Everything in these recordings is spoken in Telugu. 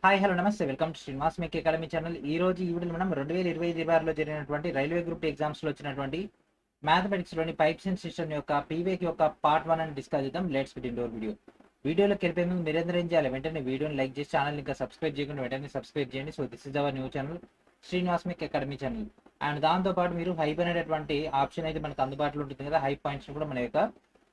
హాయ్ హలో నమస్తే welcome to Srinivas make academy channel. ఈ రోజు ఈ వీడియోలో మనం 2025-26లో జరిగినటువంటి రైల్వే గ్రూప్ ఎగ్జామ్స్ లో వచ్చినటువంటి మ్యాథమెటిక్స్ లోని పైప్స్ అండ్ సిస్టమ్ యొక్క పీవేక్ యొక్క పార్ట్ 1 అని డిస్కస్ చేద్దాం. Let's get into video. వీడియోలోకి వెళ్ళే ముందు మీరందరూ ఏం చేయాలి, వెంటనే వీడియోని లైక్ చేసి ఛానల్ ఇంకా సబ్స్క్రైబ్ చేయకుండా వెంటనే సబ్స్క్రైబ్ చేయండి. So this is our new channel Srinivas make academy channel. And దాంతో పాటు మీరు హైప్ అనేటటువంటి ఆప్షన్ అయితే మనకు అందుబాటులో ఉంటుంది కదా, హైప్ పాయింట్స్ కూడా మన యొక్క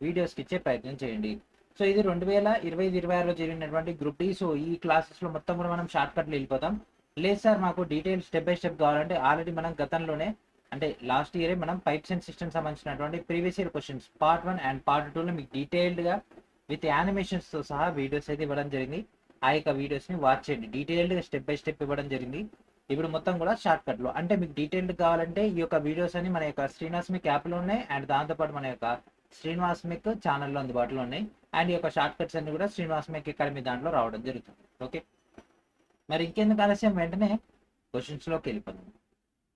వీడియోస్కి ఇచ్చే ప్రయత్నం చేయండి. సో ఇది 2025-26లో జరిగినటువంటి గ్రూప్ డి. సో ఈ క్లాసెస్ లో మొత్తం కూడా మనం షార్ట్ కట్లు వెళ్ళిపోతాం. లేదు సార్ మాకు డీటెయిల్ స్టెప్ బై స్టెప్ కావాలంటే ఆల్రెడీ మనం గతంలోనే అంటే లాస్ట్ ఇయరే మనం పైప్స్ అండ్ సిస్టమ్ సంబంధించినటువంటి previous year questions part 1 and part 2లో మీకు డీటెయిల్డ్ గా విత్ యానిమేషన్స్ తో సహా వీడియోస్ అయితే ఇవ్వడం జరిగింది. ఆ యొక్క వీడియోస్ ని వాచ్ చేయండి. డీటెయిల్డ్ గా స్టెప్ బై స్టెప్ ఇవ్వడం జరిగింది. ఇప్పుడు మొత్తం కూడా షార్ట్ కట్ లో అంటే మీకు డీటెయిల్డ్ కావాలంటే ఈ యొక్క వీడియోస్ అని మన యొక్క శ్రీనివాస్ మిక్ యాప్ లో ఉన్నాయి. అండ్ దాంతోపాటు మన యొక్క శ్రీనివాస్ మిక్ ఛానల్లో అందుబాటులో ఉన్నాయి. అండ్ ఈ యొక్క షార్ట్ కట్స్ అన్ని కూడా శ్రీనివాస్ మేక్ అకాడమీ దాంట్లో రావడం జరుగుతుంది. ఓకే, మరి ఇంకెందుకు ఆలస్యం, వెంటనే క్వశ్చన్స్ లోకి వెళ్ళిపోతాం.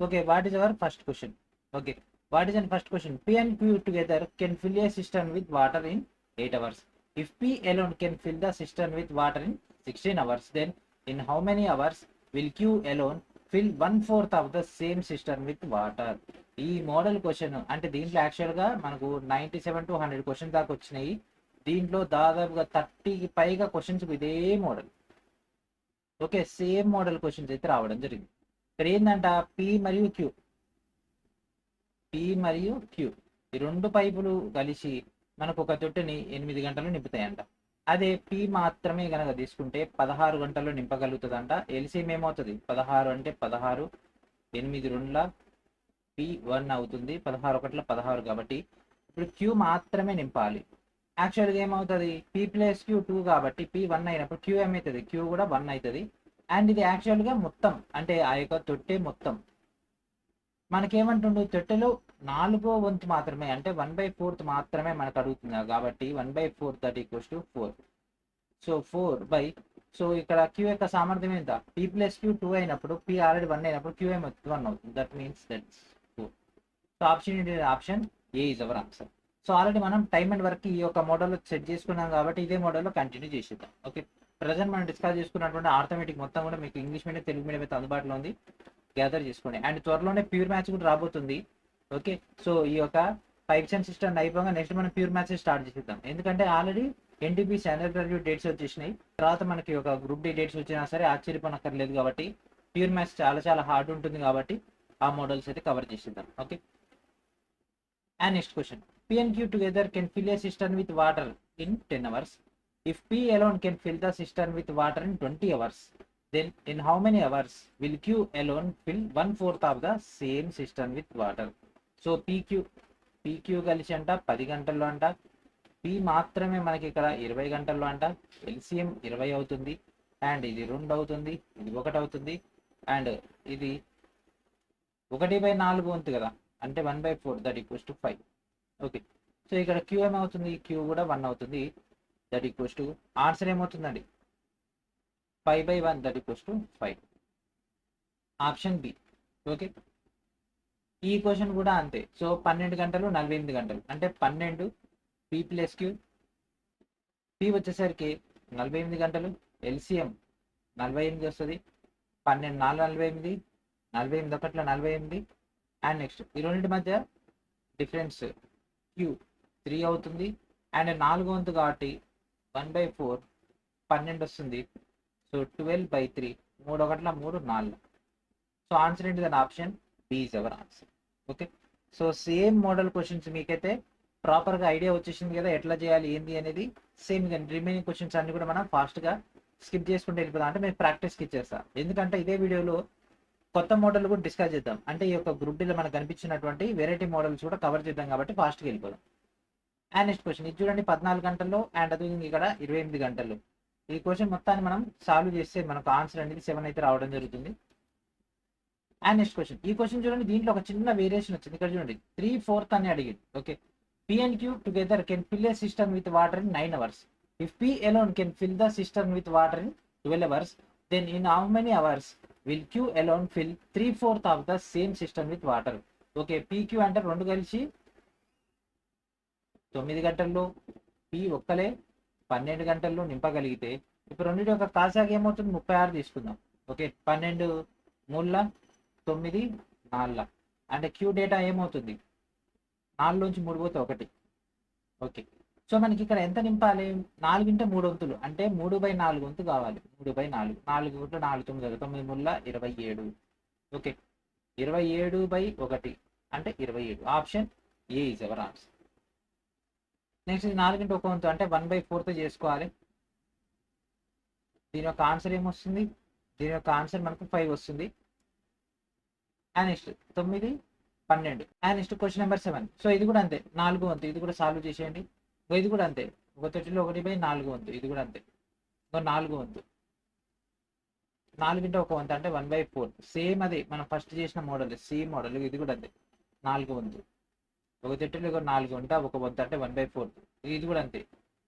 Okay, what is our first question? Okay, what is and first question? P and Q together can fill a cistern with water in 8 hours. If P alone can fill the cistern with water in 16 hours, then in how many hours will Q alone fill 1/4 of the same cistern with water? ఈ మోడల్ క్వశ్చన్ అంటే దీంట్లో యాక్చువల్గా మనకు 97 to 100 క్వశ్చన్ దాకా వచ్చినాయి. దీంట్లో దాదాపుగా 30కి పైగా క్వశ్చన్స్ ఇదే model. Okay, same model questions అయితే రావడం జరిగింది. ఇక్కడ ఏంటంట, పి మరియు క్యూ ఈ రెండు పైపులు కలిసి మనకు ఒక తొట్టిని 8 గంటలు నింపుతాయంట. అదే పి మాత్రమే కనుక తీసుకుంటే 16 గంటల్లో నింపగలుగుతుందంట. ఎల్సిఎం ఏమవుతుంది, 16 అంటే 16, 8 2ల P1 అవుతుంది, 16 1ల 16 కాబట్టి ఇప్పుడు క్యూ మాత్రమే నింపాలి. యాక్చువల్గా ఏమవుతుంది, పీ ప్లస్ క్యూ 2 కాబట్టి P1 అయినప్పుడు క్యూ ఏమవుతుంది, క్యూ కూడా 1 అవుతుంది. అండ్ ఇది యాక్చువల్గా మొత్తం అంటే ఆ యొక్క తొట్టె మొత్తం మనకేమంటుండు, తొట్టెలో 4వ వంతు మాత్రమే అంటే 1/4 మాత్రమే మనకు అడుగుతుంది కాబట్టి 1/4 that equals to 4. So 4 so ఇక్కడ క్యూ యొక్క సామర్థ్యం ఎంత, పీ ప్లస్ క్యూ 2 అయినప్పుడు పీ ఆల్రెడీ 1 అయినప్పుడు క్యూ ఏమవుతుంది 1 అవుతుంది. That means that's 4. So option A is our answer. So already మనం టైమ్ అండ్ వర్క్ ఈ యొక్క మోడల్లో సెట్ చేసుకున్నాం కాబట్టి ఇదే మోడల్లో కంటిన్యూ చేసేద్దాం. ఓకే, ప్రజెంట్ మనం డిస్కస్ చేసుకున్నటువంటి ఆర్థమెటిక్ మొత్తం కూడా మీకు ఇంగ్లీష్ మీడియం తెలుగు మీడియం అయితే అందుబాటులో ఉంది, గ్యాదర్ చేసుకోండి. అండ్ త్వరలోనే ప్యూర్ మ్యాథ్స్ కూడా రాబోతుంది. ఓకే, సో ఈ యొక్క పైప్స్ అండ్ సిస్టమ్ అయిపోగా నెక్స్ట్ మనం ప్యూర్ మ్యాథ్స్ స్టార్ట్ చేసేద్దాం. ఎందుకంటే already NTP standard review dates వచ్చేసినాయి. తర్వాత మనకి ఒక గ్రూప్ డి డేట్స్ వచ్చినా సరే ఆశ్చర్యపోనక్కర్లేదు కాబట్టి ప్యూర్ మ్యాథ్స్ చాలా చాలా హార్డ్ ఉంటుంది కాబట్టి ఆ మోడల్స్ అయితే కవర్ చేసేద్దాం. Okay, and next question, P and Q together can fill a cistern with water in 10 hours. If P alone can fill the cistern with water in 20 hours, then in how many hours will Q alone fill 1/4 of the same cistern with water? So PQ కలిసి అంట 10 గంటల్లో అంట, P మాత్రమే మనకి ఇక్కడ 20 గంటల్లో అంట. ఎల్సిఎం 20 అవుతుంది. అండ్ ఇది 2 అవుతుంది, ఇది 1 అవుతుంది. అండ్ ఇది 1/4 వంతు కదా, అంటే 1/4 that equals to 5. Okay, so ఇక్కడ క్యూ ఏమవుతుంది, క్యూ కూడా 1 అవుతుంది. దట్ ఈక్వల్స్ టు ఆన్సర్ ఏమవుతుందండి 5/1 that equals to 5. Option B. Okay, ఈ క్వశ్చన్ కూడా అంతే. సో 12 గంటలు 48 గంటలు అంటే 12 పీ ప్లస్ క్యూ, పీ వచ్చేసరికి 48 గంటలు, ఎల్సిఎం 48 వస్తుంది. 12 4 48, 48 1 48. అండ్ నెక్స్ట్ ఈ రెండింటి మధ్య డిఫరెన్స్ క్యూ 3 అవుతుంది. అండ్ 4 వంతు కాబట్టి 1/4 12 వస్తుంది. సో 12/3, 3 1 3 4. సో ఆన్సర్ ఏంటి, దాని option B is our answer. Okay, so same model questions మీకైతే ప్రాపర్గా ఐడియా వచ్చేసింది కదా ఎట్లా చేయాలి ఏంది అనేది. సేమ్ కానీ రిమైనింగ్ క్వశ్చన్స్ అన్ని కూడా మనం ఫాస్ట్గా స్కిప్ చేసుకుంటూ వెళ్ళిపోతాం. అంటే మేము ప్రాక్టీస్కి ఇచ్చేస్తా, ఎందుకంటే ఇదే వీడియోలో కొత్త మోడల్ కూడా డిస్కస్ చేద్దాం. అంటే ఈ యొక్క గ్రూప్ డీలో మనకు కనిపించినటువంటి వెరైటీ మోడల్స్ కూడా కవర్ చేద్దాం కాబట్టి ఫాస్ట్గా వెళ్ళిపోదాం. అండ్ నెక్స్ట్ క్వశ్చన్ ఇది చూడండి, 14 గంటల్లో అండ్ అది ఇక్కడ 28 గంటల్లో. ఈ క్వశ్చన్ మొత్తాన్ని మనం సాల్వ్ చేస్తే మనకు ఆన్సర్ అనేది 7 అయితే రావడం జరుగుతుంది. అండ్ నెక్స్ట్ క్వశ్చన్, ఈ క్వశ్చన్ చూడండి, దీంట్లో ఒక చిన్న వేరియేషన్ వచ్చింది. ఇక్కడ చూడండి 3/4 అని అడిగింది. Okay, P and Q together can fill a cistern with water in 9 hours. If P alone can fill the cistern with water in 12 hours, then in how many hours will Q alone fill 3/4 of the same cistern with water? Okay, PQ అంటే 2 కలిసి 9 గంటల్లో, P ఒక్కలే 12 గంటల్లో నింపగలిగితే ఇప్పుడు రెండింటి యొక్క కాసాగా ఏమవుతుంది 36 తీసుకుందాం. ఓకే, 12 మూడుల 9 4 అంటే క్యూ డేటా ఏమవుతుంది 4 నుంచి 3 పోతే 1. ఓకే, సో మనకి ఇక్కడ ఎంత నింపాలి 4 × 3 వంతులు అంటే 3/4 వంతు కావాలి. 3/4 4 × 4 9 9 మూడుల 27. ఓకే, 27/1 అంటే 27. Option A is our answer. Next ఇది 4 × 1 వంతు అంటే 1/4 చేసుకోవాలి. దీని యొక్క ఆన్సర్ ఏమొస్తుంది, దీని యొక్క ఆన్సర్ మనకు 5 వస్తుంది. And next 9 12. And next question number 7. So ఇది కూడా అంతే 4 వంతు, ఇది కూడా సాల్వ్ చేసేయండి. ఇది కూడా అంతే 1/3 1/4 వంతు, ఇది కూడా అంతే 4 వంతు. 4 × 1 వంతు అంటే 1/4. సేమ్ అదే మనం ఫస్ట్ చేసిన మోడల్, సేమ్ మోడల్. ఇది కూడా అంతే 4 వంతు. 1/3 4 వంట 1 వంతు అంటే 1/4. ఇది కూడా అంతే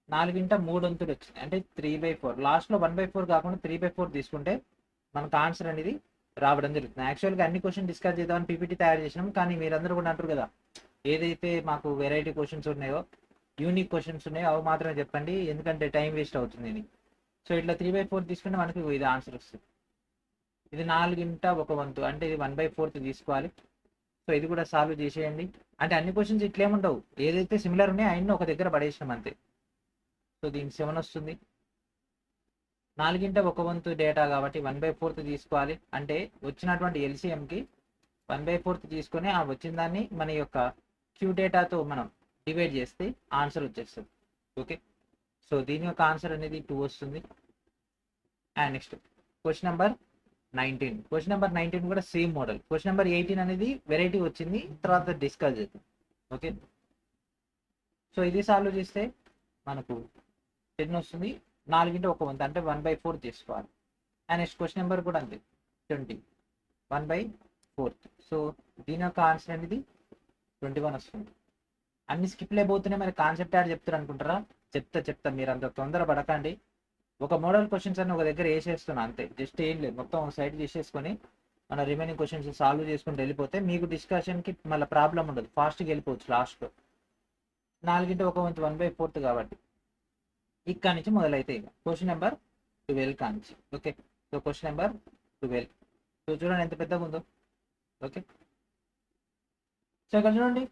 4 × 3 వంతులు వచ్చింది అంటే 3/4. లాస్ట్లో 1/4 కాకుండా 3/4 తీసుకుంటే మనకు ఆన్సర్ అనేది రావడం జరుగుతుంది. యాక్చువల్గా అన్ని క్వశ్చన్ డిస్కస్ చేద్దామని పీపీటీ తయారు చేసినాం, కానీ మీరందరూ కూడా అంటారు కదా ఏదైతే మాకు వెరైటీ క్వశ్చన్స్ ఉన్నాయో, యూనిక్ క్వశ్చన్స్ ఉన్నాయో అవి మాత్రమే చెప్పండి, ఎందుకంటే టైం వేస్ట్ అవుతుంది ఇది. సో ఇట్లా 3/4 తీసుకుంటే మనకి ఇది ఆన్సర్ వస్తుంది. ఇది 4 × 1 వంతు అంటే ఇది 1/4 తీసుకోవాలి. సో ఇది కూడా సాల్వ్ చేసేయండి. అంటే అన్ని క్వశ్చన్స్ ఇట్లేముండవు, ఏదైతే సిమిలర్ ఉన్నాయో అన్ని ఒక దగ్గర పడేసినాం అంతే. సో దీనికి 7 వస్తుంది. 4 × 1 వంతు డేటా కాబట్టి 1/4 తీసుకోవాలి. అంటే వచ్చినటువంటి ఎల్సిఎంకి 1/4 తీసుకొని ఆ వచ్చిన దాన్ని మన యొక్క క్యూ డేటాతో మనం డివైడ్ చేస్తే ఆన్సర్ వచ్చేస్తుంది. ఓకే, సో దీని యొక్క ఆన్సర్ అనేది 2 వస్తుంది. And next question number 19. Question number 19 కూడా సేమ్ మోడల్. క్వశ్చన్ నెంబర్ 18 అనేది వెరైటీ వచ్చింది, తర్వాత డిస్కస్ చేద్దాం. ఓకే, సో ఇది సాల్వ్ చేస్తే మనకు 10 వస్తుంది. 4 × 1 వంతు అంటే 1/4 తీసుకోవాలి. అండ్ నెక్స్ట్ క్వశ్చన్ నెంబర్ కూడా అంతే 20 1/4. సో దీని యొక్క ఆన్సర్ అనేది 21 వస్తుంది. అన్ని స్కిప్లు అయిపోతున్నాయి, మరి కాన్సెప్ట్ యాడ్ చెప్తారు అనుకుంటారా? చెప్తా మీరు అంత తొందర పడకండి. ఒక మోడల్ క్వశ్చన్స్ అని ఒక దగ్గర వేసేస్తున్నా అంతే, జస్ట్ ఏం లేదు, మొత్తం సైడ్ చేసేసుకొని మన రిమైనింగ్ క్వశ్చన్స్ సాల్వ్ చేసుకుని వెళ్ళిపోతే మీకు డిస్కషన్కి మళ్ళీ ప్రాబ్లం ఉండదు, ఫాస్ట్గా వెళ్ళిపోవచ్చు లాస్ట్లో. 4 × 1 వంతు 1/4 కాబట్టి ఇక్కడ నుంచి మొదలైతే ఇక క్వశ్చన్ నెంబర్ 12 కానించి. Okay, so question number 12. So చూడండి ఎంత పెద్దగా ఉందో. ఓకే, సో ఇక్కడ చూడండి,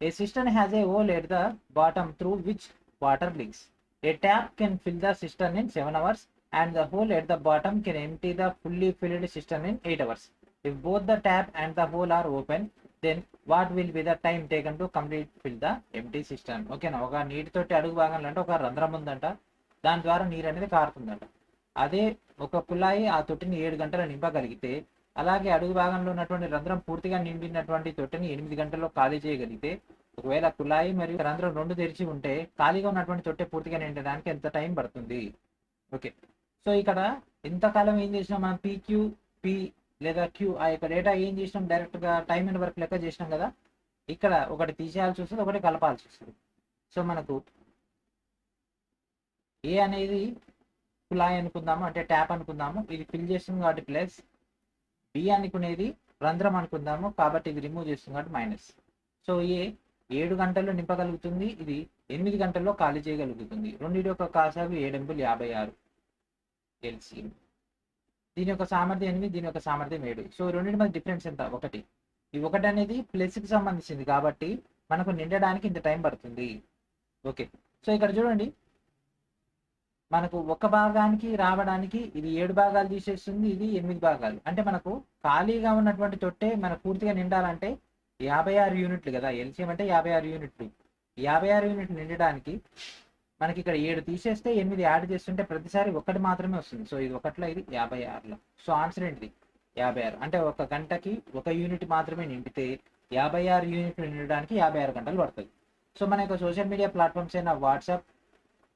a system has a hole at the bottom through which water leaks. A tap can fill the system in 7 hours and the hole at the bottom can empty the fully filled system in 8 hours. If both the tap and the hole are open, then what will be the time taken to complete fill the empty system? ఓకేనా, ఒక నీటితోటి అడుగు భాగంలో అంటే ఒక రంధ్రం ఉందంట, దాని ద్వారా నీరు అనేది కారుతుందంట. అదే ఒక కుళాయి ఆ తొట్టిని 7 గంటలు నింపగలిగితే, అలాగే అడుగు భాగంలో ఉన్నటువంటి రంధ్రం పూర్తిగా నిండినటువంటి తొట్టిని 8 గంటల్లో ఖాళీ చేయగలిగితే, ఒకవేళ కుళాయి మరియు రంధ్రం 2 తెరిచి ఉంటే ఖాళీగా ఉన్నటువంటి తొట్టె పూర్తిగా నిండడానికి ఎంత టైం పడుతుంది? ఓకే, సో ఇక్కడ ఇంతకాలం ఏం చేసినాం మనం, పీక్యూ పి లేదా క్యూ ఆ యొక్క డేటా ఏం చేసినాం, డైరెక్ట్గా టైం అండ్ వర్క్ లెక్క చేసినాం కదా. ఇక్కడ ఒకటి తీసేయాల్సి వస్తుంది, ఒకటి కలపాల్సి వస్తుంది. సో మనకు ఏ అనేది కుళాయి అనుకుందాము, అంటే ట్యాప్ అనుకుందాము, ఇది ఫిల్ చేస్తుంది కాబట్టి ప్లస్. బి అనుకునేది రంధ్రం అనుకుందాము కాబట్టి ఇది రిమూవ్ చేస్తుంది కాబట్టి మైనస్. సో ఏ 7 గంటల్లో నింపగలుగుతుంది, ఇది 8 గంటల్లో ఖాళీ చేయగలుగుతుంది. రెండింటి యొక్క కాసాగు 7 × 56 ఎల్సిఎం. దీని యొక్క సామర్థ్యం 8, దీని యొక్క సామర్థ్యం 7. సో రెండింటి మధ్య డిఫరెన్స్ ఎంత? 1. ఈ 1 అనేది ప్లస్కి సంబంధించింది కాబట్టి మనకు నిండడానికి ఇంత టైం పడుతుంది. ఓకే, సో ఇక్కడ చూడండి, మనకు ఒక భాగానికి రావడానికి ఇది 7 భాగాలు తీసేస్తుంది, ఇది 8 భాగాలు. అంటే మనకు ఖాళీగా ఉన్నటువంటి తొట్టే మనకు పూర్తిగా నిండాలంటే 56 యూనిట్లు కదా. ఎల్సిఎం అంటే 56 యూనిట్లు. 56 యూనిట్లు నిండడానికి మనకి ఇక్కడ 7 తీసేస్తే 8 యాడ్ చేస్తుంటే ప్రతిసారి 1 మాత్రమే వస్తుంది. సో ఇది 1లో, ఇది 56లో. సో ఆన్సర్ ఏంటిది? 56. అంటే ఒక గంటకి 1 యూనిట్ మాత్రమే నిండితే 56 యూనిట్లు నిండడానికి 56 గంటలు పడుతుంది. సో మన యొక్క సోషల్ మీడియా ప్లాట్ఫామ్స్ అయిన వాట్సాప్,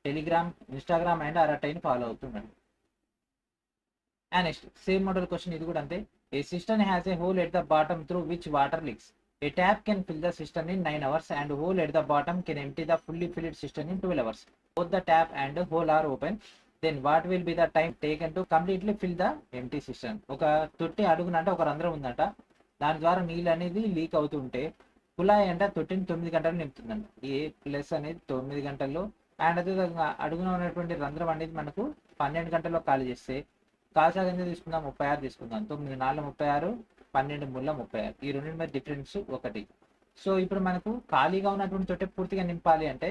టెలిగ్రామ్, ఇన్స్టాగ్రామ్ అండ్ అరటైని ఫాలో అవుతుండండి. And next same model question ఇది కూడా అంతే. A system has a hole at the bottom through which water leaks. A tap can fill the system in 9 hours and hole at the bottom can empty the fully filled system in 12 hours. Both the tap and hole are open. Then what will be the time taken to completely fill the empty system? ఒక తొట్టి అడుగునంట ఒక రంధ్రం ఉందంట, దాని ద్వారా నీళ్ళు అనేది లీక్ అవుతుంటే కుళాయి అంటే తొట్టిని 9 గంటలు నింపుతుందంట. ఏ ప్లస్ అనేది 9 గంటల్లో, అండ్ అదేవిధంగా అడుగున ఉన్నటువంటి రంధ్రం అనేది మనకు 12 గంటల్లో ఖాళీ చేస్తే కాసాగు ఎంత తీసుకుందాం, 36 తీసుకుందాం. 9 4 36, 12 3 36. ఈ రెండింటి మధ్య డిఫరెన్స్ 1. సో ఇప్పుడు మనకు ఖాళీగా ఉన్నటువంటి తొట్టె పూర్తిగా నింపాలి అంటే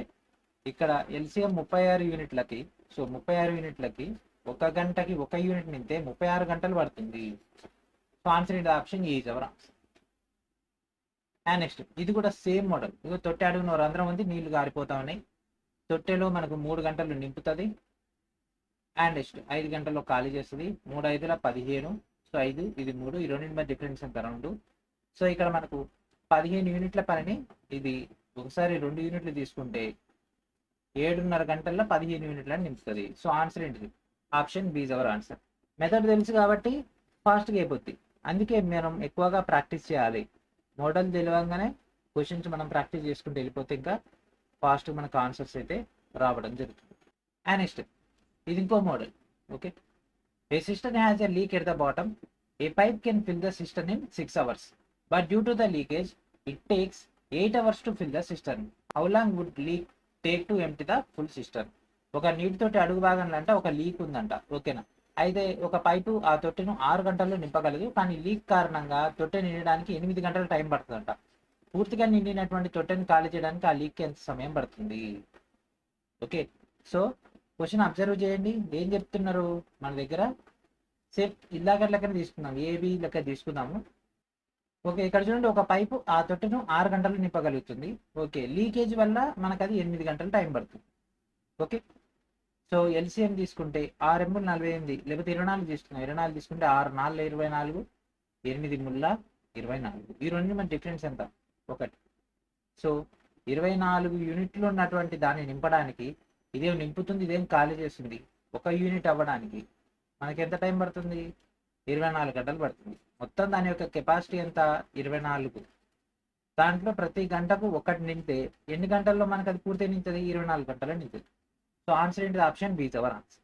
ఇక్కడ ఎల్సిఎం 36 యూనిట్లకి, సో 36 యూనిట్లకి 1 గంటకి 1 యూనిట్ నింపితే 36 గంటలు పడుతుంది. So answer in the option A is our answer. And next ఇది కూడా సేమ్ మోడల్. ఇదిగో తొట్టె అడుగున రంధ్రం ఉంది, నీళ్లు గారిపోతా ఉన్నాయి. తొట్టెలో మనకు 3 గంటలు నింపుతుంది. అండ్ నెక్స్ట్ 5 గంటల్లో ఖాళీ చేస్తుంది. 3 5 15. సో 5 ఇది 3, ఈ రెండింటి మధ్య డిఫరెన్స్ ఎంత 2. సో ఇక్కడ మనకు 15 యూనిట్ల పనిని ఇది ఒకసారి 2 యూనిట్లు తీసుకుంటే 7:30 గంటల్లో 15 యూనిట్లను నింపుతుంది. సో ఆన్సర్ ఏంటిది? Option B is our answer. Method తెలుసు కాబట్టి ఫాస్ట్గా అయిపోద్ది. అందుకే మనం ఎక్కువగా ప్రాక్టీస్ చేయాలి. మోడల్ తెలియగానే క్వశ్చన్స్ మనం ప్రాక్టీస్ చేసుకుంటూ వెళ్ళిపోతే ఇంకా ఫాస్ట్ మనకు ఆన్సర్స్ అయితే రావడం జరుగుతుంది. అండ్ నెక్స్ట్ ఇది ఇంకో model. Okay, a system has a leak at the bottom. A pipe can fill the system in 6 hours, but due to the leakage it takes 8 hours to fill the system. How long would leak take to empty the full system. ఒక నీటితోటి అడుగు భాగంలో అంటే ఒక లీక్ ఉందంట. ఓకేనా, అయితే ఒక పైపు ఆ తొట్టెను 6 గంటల్లో నింపగలదు. కానీ లీక్ కారణంగా తొట్టె నిండడానికి 8 గంటల టైం పడుతుందంట. పూర్తిగా నిండినటువంటి తొట్టెను ఖాళీ చేయడానికి ఆ లీక్ ఎంత సమయం పడుతుంది? ఓకే, సో క్వశ్చన్ అబ్జర్వ్ చేయండి. ఏం చెప్తున్నారు మన దగ్గర? సేఫ్ ఇలాగ లెక్కన తీసుకుందాం, ఏబి లెక్క తీసుకుందాము. ఓకే, ఇక్కడ చూడండి ఒక పైపు ఆ తొట్టెను 6 గంటలు నింపగలుగుతుంది. ఓకే, లీకేజ్ వల్ల మనకు అది 8 గంటలు టైం పడుతుంది. ఓకే, సో ఎల్సిఎం తీసుకుంటే 6 ఎమ్ములు 48, లేకపోతే 24 తీసుకున్నాం. 24 తీసుకుంటే 6 4 24, 8 ముళ్ళ 24. ఈ రెండు మన డిఫరెన్స్ ఎంత? 1. సో 24 యూనిట్లు ఉన్నటువంటి దాన్ని నింపడానికి ఇదేం నింపుతుంది, ఇదేం ఖాళీ చేస్తుంది. 1 యూనిట్ అవ్వడానికి మనకి ఎంత టైం పడుతుంది? 24 గంటలు పడుతుంది. మొత్తం దాని యొక్క కెపాసిటీ ఎంత? 24. దాంట్లో ప్రతి గంటకు 1 నింపితే ఎన్ని గంటల్లో మనకు అది పూర్తి నింపుతుంది? 24 గంటల్లో నింపుతుంది. సో ఆన్సర్ ఏంటి? Option B is our answer.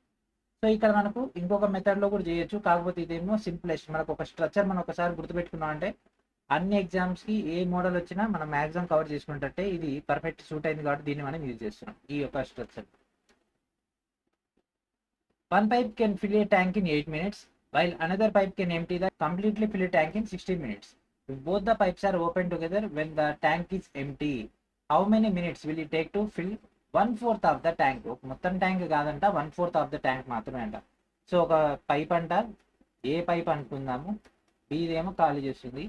So ఇక్కడ మనకు ఇంకొక మెథడ్లో కూడా చేయొచ్చు, కాకపోతే ఇదేమో సింప్లెస్ట్. మనకు ఒక స్ట్రక్చర్ మనం ఒకసారి గుర్తుపెట్టుకున్నాం అంటే అన్ని ఎగ్జామ్స్కి ఏ మోడల్ వచ్చినా మనం మ్యాక్సిమం కవర్ చేసుకున్నట్టే. ఇది పర్ఫెక్ట్ సూట్ అయింది కాబట్టి దీన్ని మనం యూజ్ చేస్తున్నాం, ఈ యొక్క structure. 1 pipe can fill a tank in 8 minutes, while another pipe can empty the completely fill a tank in 16 minutes. If both the pipes are open together when the tank is empty, how many minutes will it take to fill 1/4 of the tank? మొత్తం ట్యాంక్ కాదంట, 1/4 of the tank మాత్రమే అంట. సో ఒక పైప్ అంట, ఏ పైప్ అనుకుందాము, బి ఇదేమో ఖాళీ చేస్తుంది,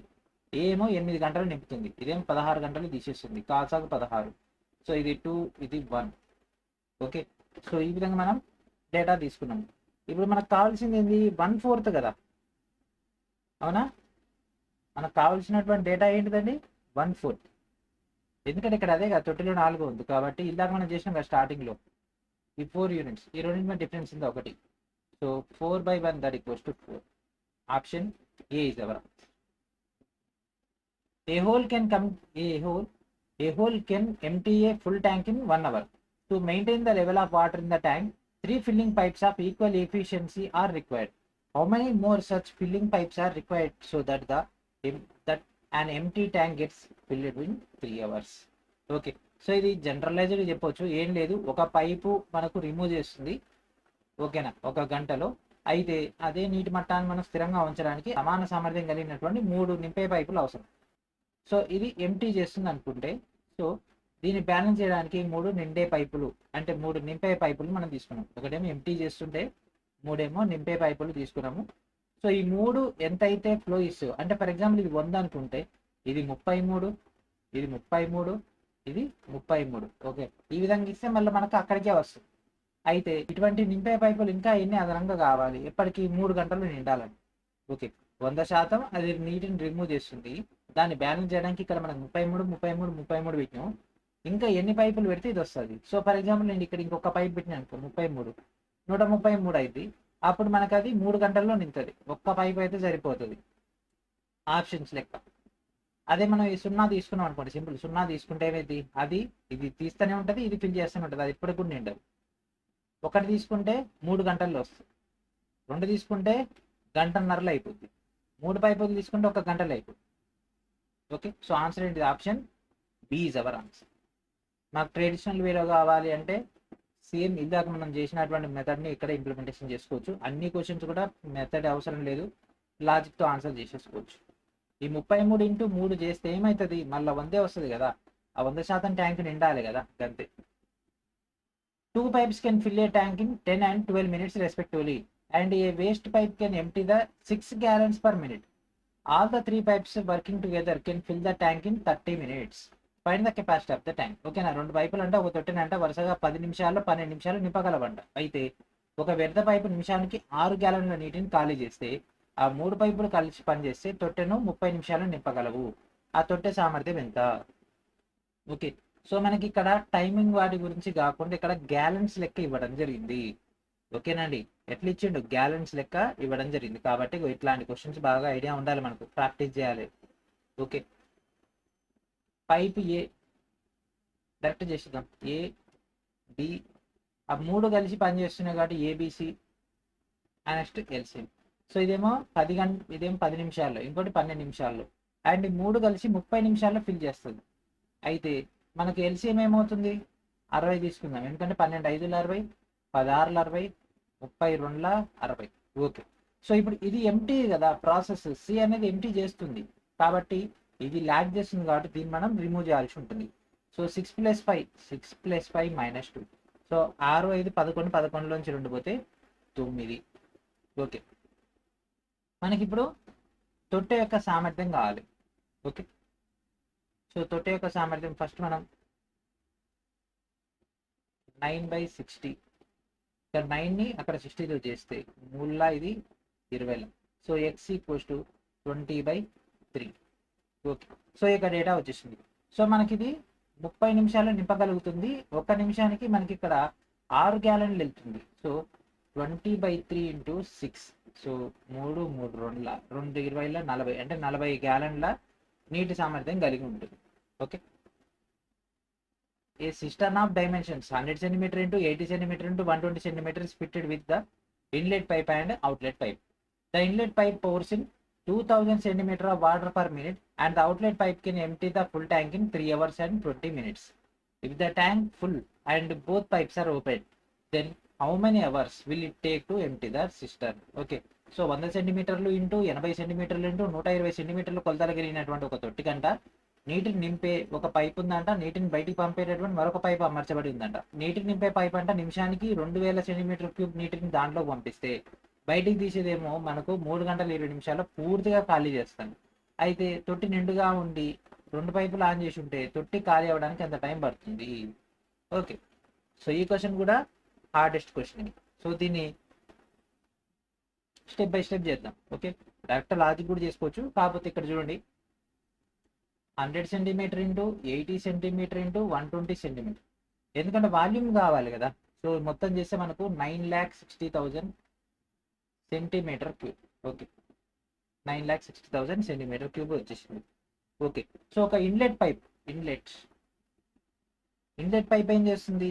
ఏమో 8 గంటలు నింపుతుంది, ఇదేమో 16 గంటలు తీసేస్తుంది. కాసాగు 16. సో ఇది 2, ఇది 1. ఓకే, సో ఈ విధంగా మనం డేటా తీసుకున్నాము. ఇప్పుడు మనకు కావాల్సింది ఏంది? 1/4 కదా, అవునా? మనకు కావాల్సినటువంటి డేటా ఏంటిదండి? 1/4. ఎందుకంటే ఇక్కడ అదే కదా, తొట్టిలో 4 ఉంది కాబట్టి ఇలాగ మనం చేసినాం కదా స్టార్టింగ్లో. ఈ 4 యూనిట్స్, ఈ రెండింటి డిఫరెన్స్ ఉంది 1. So 4/1 that equals to 4. Option A is our. A hole can empty a full tank in 1 hour. To maintain the level of water in the tank, 3 filling pipes of equal efficiency are required. How many more such filling pipes are required so that an empty tank gets filled in 3 hours? Okay, so ఇది జనరలైజ్డ్ చెప్పొచ్చు, ఏం లేదు. ఒక పైపు మనకు రిమూవ్ చేస్తుంది, ఓకేనా, 1 గంటలో. అయితే అదే నీటి మట్టాన్ని మనం స్థిరంగా ఉంచడానికి సమాన సామర్థ్యం కలిగినటువంటి 3 నింపే పైపులు అవసరం. సో ఇది ఎంటీ చేస్తుంది అనుకుంటే, సో దీన్ని బ్యాలెన్స్ చేయడానికి 3 నిండే పైపులు, అంటే 3 నింపే పైపులు మనం తీసుకున్నాం. ఒకటేమో ఎంటీ చేస్తుంటే 3 ఏమో నింపే పైపులు తీసుకున్నాము. సో ఈ 3 ఎంత అయితే ఫ్లో ఇస్తాయో, అంటే ఫర్ ఎగ్జాంపుల్ ఇది 100 అనుకుంటే ఇది 33, ఇది 33, ఇది 33. ఓకే, ఈ విధంగా ఇస్తే మళ్ళీ మనకు అక్కడికే వస్తుంది. అయితే ఇటువంటి నింపే పైపులు ఇంకా ఎన్ని అదనంగా కావాలి, ఎప్పటికీ 3 గంటలు నిండాలని. ఓకే, 100% అది నీటిని రిమూవ్ చేస్తుంది. దాన్ని బ్యాలెన్స్ చేయడానికి ఇక్కడ మనకు 33 పెట్టినాం. ఇంకా ఎన్ని పైపులు పెడితే ఇది వస్తుంది. సో ఫర్ ఎగ్జాంపుల్ నేను ఇక్కడ ఇంకొక పైప్ పెట్టినా అనుకో, 33, 133 అయింది. అప్పుడు మనకు అది 3 గంటల్లో నింతుంది. ఒక్క పైప్ అయితే సరిపోతుంది ఆప్షన్స్ లెక్క. అదే మనం ఈ 0 తీసుకున్నాం అనుకోండి, సింపుల్ 0 తీసుకుంటే ఏమైంది, అది ఇది తీస్తూనే ఉంటుంది, ఇది ఫిల్ చేస్తూనే ఉంటుంది, అది ఎప్పటికి కూడా నిండదు. 1 తీసుకుంటే 3 గంటల్లో వస్తుంది, 2 తీసుకుంటే 1.5 గంటల్లో అయిపోద్ది, 3 పైపులు తీసుకుంటే 1 గంటలో అయిపోద్ది. ఓకే, సో ఆన్సర్ ఏంటి? Option B is our answer. మాకు ట్రెడిషనల్ వేలో కావాలి అంటే సేమ్ ఇందాక మనం చేసినటువంటి మెథడ్ని ఇక్కడ ఇంప్లిమెంటేషన్ చేసుకోవచ్చు. అన్ని క్వశ్చన్స్ కూడా మెథడ్ అవసరం లేదు, లాజిక్తో ఆన్సర్ చేసేసుకోవచ్చు. ఈ 33 ఇంటూ 3 చేస్తే ఏమవుతుంది, మళ్ళీ 100 వస్తుంది కదా, ఆ 100% ట్యాంక్ నిండాలి కదా, అంతే. 2 pipes can fill a tank in 10 and 12 minutes respectively, and a waste pipe can empty the 6 gallons per minute. All the 3 pipes working together can fill the tank in 30 minutes. Find the capacity of the tank. ఓకేనా, 2 పైపులు అంటే ఒక తొట్టెనంట వరుసగా 10 నిమిషాల్లో 12 నిమిషాలు నింపగలవంట. అయితే ఒక వ్యర్థ పైపు నిమిషానికి 6 గ్యాలన్ల నీటిని ఖాళీ చేస్తే ఆ 3 పైపులు కలిసి పనిచేస్తే తొట్టెను 30 నిమిషాలు నింపగలవు. ఆ తొట్టె సామర్థ్యం ఎంత? ఓకే, సో మనకి ఇక్కడ టైమింగ్ వాటి గురించి కాకుండా ఇక్కడ గ్యాలన్స్ లెక్క ఇవ్వడం జరిగింది. ఓకేనండి, ఎట్లా ఇచ్చిండు, గ్యాలన్స్ లెక్క ఇవ్వడం జరిగింది. కాబట్టి ఇట్లాంటి క్వశ్చన్స్ బాగా ఐడియా ఉండాలి, మనకు ప్రాక్టీస్ చేయాలి. ఓకే, పైప్ ఏ డైరెక్ట్ చేసేద్దాం. ఏ బి ఆ 3 కలిసి పనిచేస్తున్నాయి కాబట్టి ఏబిసి, నెక్స్ట్ ఎల్సిఎం. సో ఇదేమో 10 నిమిషాల్లో, ఇంకోటి 12 నిమిషాల్లో, అండ్ 3 కలిసి 30 నిమిషాల్లో ఫిల్ చేస్తుంది. అయితే మనకి ఎల్సిఎం ఏమవుతుంది, 60 తీసుకుందాం, ఎందుకంటే 12 5లు 60, 16లు 60, 32ల 60. ఓకే, సో ఇప్పుడు ఇది ఎంటీ కదా ప్రాసెస్, సి అనేది ఎంటీ చేస్తుంది కాబట్టి ఇది ల్యాగ్ చేస్తుంది కాబట్టి దీన్ని మనం రిమూవ్ చేయాల్సి ఉంటుంది. సో 6 + 5 -2. సో 6 5 11, 11లోంచి 2 పోతే 9. ఓకే, మనకి ఇప్పుడు తొట్టె యొక్క సామర్థ్యం కావాలి. ఓకే, సో తొట్టె యొక్క సామర్థ్యం ఫస్ట్ మనం 9/60, ఇక్కడ 9ని అక్కడ 60తో చేస్తే 3లా ఇది 20. So x = 20/3. ఓకే, సో ఇక డేటా వచ్చేసింది. సో మనకి ఇది 30 నిమిషాలు నింపగలుగుతుంది. 1 నిమిషానికి మనకి ఇక్కడ 6 గ్యాలన్లు వెళ్తుంది. సో 20/3 × 6, సో 3 2 20ల 40, అంటే 40 గ్యాలన్ల నీటి సామర్థ్యం కలిగి ఉంటుంది. Okay, a system of dimensions 100 cm × 80 cm × 120 cm fitted with the inlet pipe and outlet pipe. The inlet pipe pours in 2000 cm of water per minute and the outlet pipe can empty the full tank in 3 hours and 20 minutes. If the tank full and both pipes are open, then how many hours will it take to empty the cistern? Okay, so 100 సెంటీమీటర్లు ఇంటూ 80 సెంటీమీటర్లు ఇంటూ 120 సెంటీమీటర్లు కొలతలు కలిగినటువంటి ఒక తొట్టి కంట నీటిని నింపే ఒక పైప్ ఉందంట, నీటిని బయటికి పంపేటటువంటి మరొక పైప్ అమర్చబడి ఉందంట. నీటిని నింపే పైప్ అంట నిమిషానికి 2000 cm³ నీటిని దాంట్లోకి పంపిస్తే బయటికి తీసేదేమో మనకు 3 గంటల 20 నిమిషాల్లో పూర్తిగా ఖాళీ చేస్తాను. అయితే తొట్టి నిండుగా ఉండి 2 పైపులు ఆన్ చేసి ఉంటే తొట్టి ఖాళీ అవ్వడానికి ఎంత టైం పడుతుంది? ఓకే, సో ఈ క్వశ్చన్ కూడా హార్డెస్ట్ క్వశ్చన్. సో దీన్ని స్టెప్ బై స్టెప్ చేద్దాం. ఓకే, డైరెక్ట్ లాజిక్ కూడా చేసుకోవచ్చు, కాకపోతే ఇక్కడ చూడండి 100 cm × 80 cm × 120 cm, ఎందుకంటే వాల్యూమ్ కావాలి కదా. సో మొత్తం చేస్తే మనకు 9,60,000 cm³. ఓకే, 9,60,000 cm³ వచ్చేసింది. ఓకే, సో ఒక ఇన్లెట్ పైప్ ఏం చేస్తుంది,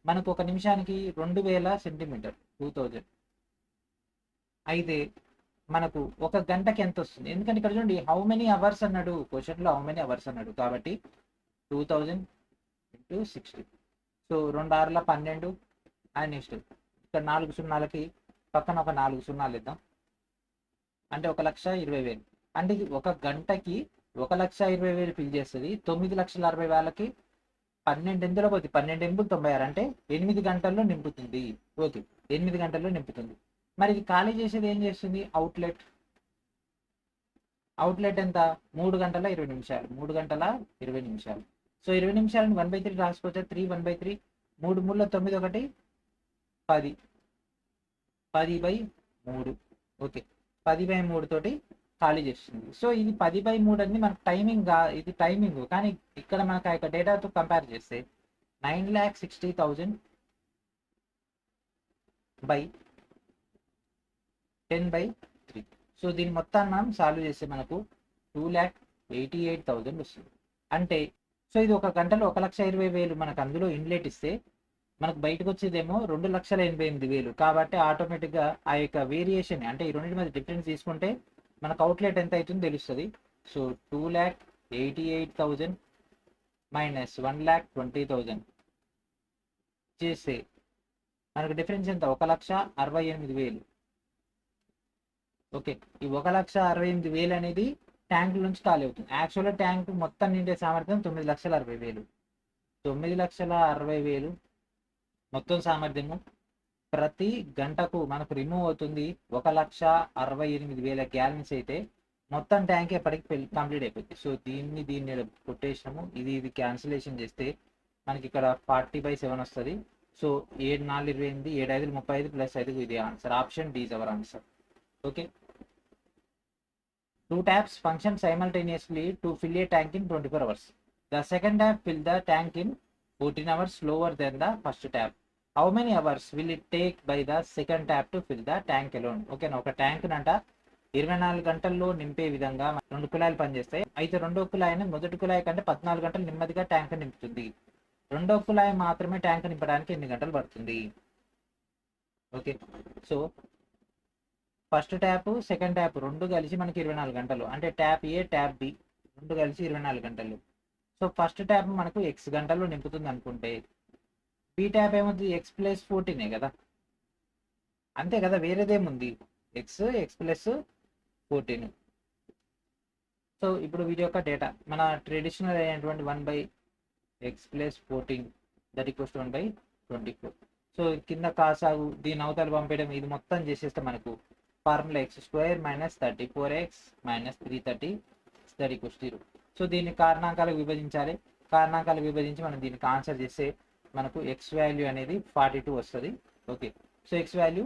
మనకు ఒక నిమిషానికి 2000 cm, 2000. అయితే మనకు ఒక గంటకి ఎంత వస్తుంది, ఎందుకంటే ఇక్కడ చూడండి హౌ మెనీ అవర్స్ అన్నాడు, క్వశ్చన్లో హౌ మెనీ అవర్స్ అన్నాడు కాబట్టి 2000 × 60. సో 2 6ల 12, అండ్ నెక్స్ట్ ఇక్కడ 4 సున్నాలకి పక్కన ఒక 4 సున్నాలు ఇద్దాం, అంటే 1,20,000. అంటే ఇది ఒక గంటకి 1,20,000 ఫిల్ చేస్తుంది. 9,60,000కి 12 ఎందులో పోతుంది, 12 × 96, అంటే 8 గంటల్లో నింపుతుంది. ఓకే, 8 గంటల్లో నింపుతుంది. మరి ఇది ఖాళీ చేసేది ఏం చేస్తుంది, అవుట్లెట్ ఎంత, 3 గంటల 20 నిమిషాలు, 3 గంటల 20 నిమిషాలు. సో 20 నిమిషాలను 1/3 రాసుకోవచ్చు, 3 1/3, 3 3 9 1 10, 10/3. ఓకే, 10/3 తోటి ఖాళీ చేస్తుంది. సో ఇది 10/3 అనేది మనకు ఇది టైమింగ్, కానీ ఇక్కడ మనకు ఆ యొక్క డేటాతో కంపేర్ చేస్తే 9,60,000 / 10/3. సో దీని మొత్తాన్ని మనం సాల్వ్ చేస్తే మనకు 2,88,000 వస్తుంది. అంటే సో ఇది ఒక గంటలో 1,20,000 మనకు అందులో ఇన్లెట్ ఇస్తే మనకు బయటకు వచ్చేదేమో 2,88,000. కాబట్టి ఆటోమేటిక్గా ఆ యొక్క వేరియేషన్, అంటే ఈ రెండింటి మధ్య డిఫరెన్స్ తీసుకుంటే మనకు అవుట్లెట్ ఎంత అవుతుందో తెలుస్తుంది. సో 2,88,000 - 1,20,000 చేస్తే మనకు డిఫరెన్స్ ఎంత? 1,68,000. ఓకే, ఈ 1,68,000 అనేది ట్యాంక్ నుంచి ఖాళీ అవుతుంది. యాక్చువల్గా ట్యాంక్ మొత్తం నిండే సామర్థ్యం 9,60,000. 9,60,000 మొత్తం సామర్థ్యము. ప్రతి గంటకు మనకు రిమూవ్ అవుతుంది 1,68,000 గ్యాలన్స్. అయితే మొత్తం ట్యాంక్ ఎప్పటికి కంప్లీట్ అయిపోతుంది. సో దీన్ని కొట్టేసినాము, ఇది క్యాన్సిలేషన్ చేస్తే మనకి ఇక్కడ 40/7 వస్తుంది. సో 7 4 28, 7 5 35 ప్లస్ 5 ఇది answer. Option D is our answer. Okay, 2 taps function simultaneously to fill a tank in 24 hours. The second tap fill the tank in 14 hours slower than the first tap. How many hours will it take by the second tap to fill the tank alone? Okay, ఒక ట్యాంక్ నంట 24 గంటల్లో నింపే విధంగా 2 కుళాయిలు పనిచేస్తాయి. అయితే రెండో కుళాయిని మొదటి కుళాయి కంటే 14 గంటలు నెమ్మదిగా ట్యాంక్ నింపుతుంది. రెండో కుళాయి మాత్రమే ట్యాంక్ నింపడానికి ఎన్ని గంటలు పడుతుంది? Okay, so first tap second tap రెండు కలిసి మనకి 24 గంటలు, అంటే ట్యాప్ ఏ ట్యాప్ బి రెండు కలిసి 24 గంటలు. సో ఫస్ట్ ట్యాప్ మనకు ఎక్స్ గంటల్లో నింపుతుంది అనుకుంటే, బి ట్యాప్ ఏమవుతుంది? ఎక్స్ ప్లస్ 14 కదా, అంతే కదా, వేరేదేముంది? X plus 14. సో ఇప్పుడు వీటి యొక్క డేటా మన ట్రెడిషనల్ అయినటువంటి 1/x+14 దట్ ఈక్వల్స్ 1/24. సో కింద కాసాగు దీని అవతల పంపేయడం, ఇది మొత్తం చేసేస్తే మనకు formula x² - 34x - 330 that equals 0. So దీన్ని కారణాంకాలకు విభజించాలి. కారణాంకాలకు విభజించి మనం దీనికి ఆన్సర్ చేస్తే మనకు ఎక్స్ వాల్యూ అనేది 42 వస్తుంది. ఓకే, సో ఎక్స్ వాల్యూ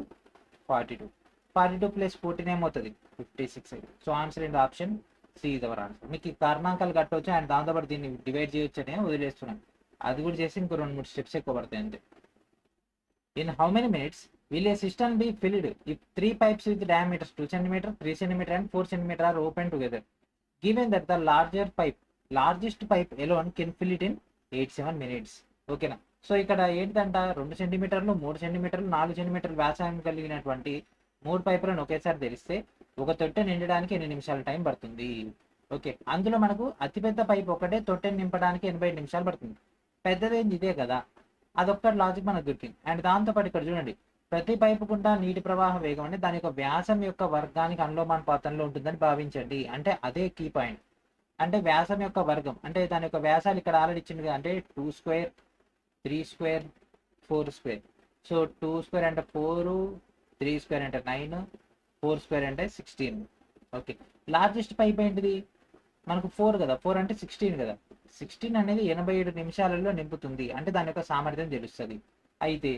42 + 14 ఏమవుతుంది? 56. So answer in the option C is our answer. మీకు ఈ కారణాంకాలు కట్టవచ్చు అండ్ దాంతోపాటు దీన్ని డివైడ్ చేయొచ్చు అని వదిలేస్తున్నాను. అది కూడా చేసి ఇంకో 2-3 స్టెప్స్ ఎక్కువ పడతాయి అంతే. In how many minutes will a cistern be filled if 3 pipes with diameters 2 cm, 3 cm and 4 cm are open together? Given that the largest pipe alone can fill it in 8-7 minutes. ఓకేనా? సో ఇక్కడ ఏంటంట, 2 సెంటీమీటర్లు 3 సెంటీమీటర్లు 4 సెంటీమీటర్లు వ్యాసం కలిగినటువంటి 3 పైపులను ఒకేసారి తెరిస్తే ఒక తొట్టె నిండడానికి 8 నిమిషాల టైం పడుతుంది. ఓకే, అందులో మనకు అతిపెద్ద పైప్ ఒకటే తొట్టెని నింపడానికి 85 నిమిషాలు పడుతుంది. పెద్దదేంది ఇదే కదా, అదొక్కటి లాజిక్ మనకు దొరికింది. అండ్ దాంతోపాటు ఇక్కడ చూడండి, ప్రతి పైపు గుండా నీటి ప్రవాహ వేగం అంటే దాని యొక్క వ్యాసం యొక్క వర్గానికి అనులోమానుపాతంలో ఉంటుందని భావించండి. అంటే అదే కీ పాయింట్. అంటే వ్యాసం యొక్క వర్గం అంటే దాని యొక్క వ్యాసాలు ఇక్కడ ఆల్రెడీ ఇచ్చింది అంటే 2² 3² 4². సో 2² అంటే 4, 3² అంటే 9, 4² అంటే 16. ఓకే, లార్జెస్ట్ పైప్ ఏంటిది? మనకు 4 కదా, 4 అంటే 16 కదా. 16 అనేది 87 నిమిషాలలో నింపుతుంది. అంటే దాని యొక్క సామర్థ్యం తెలుస్తుంది. అయితే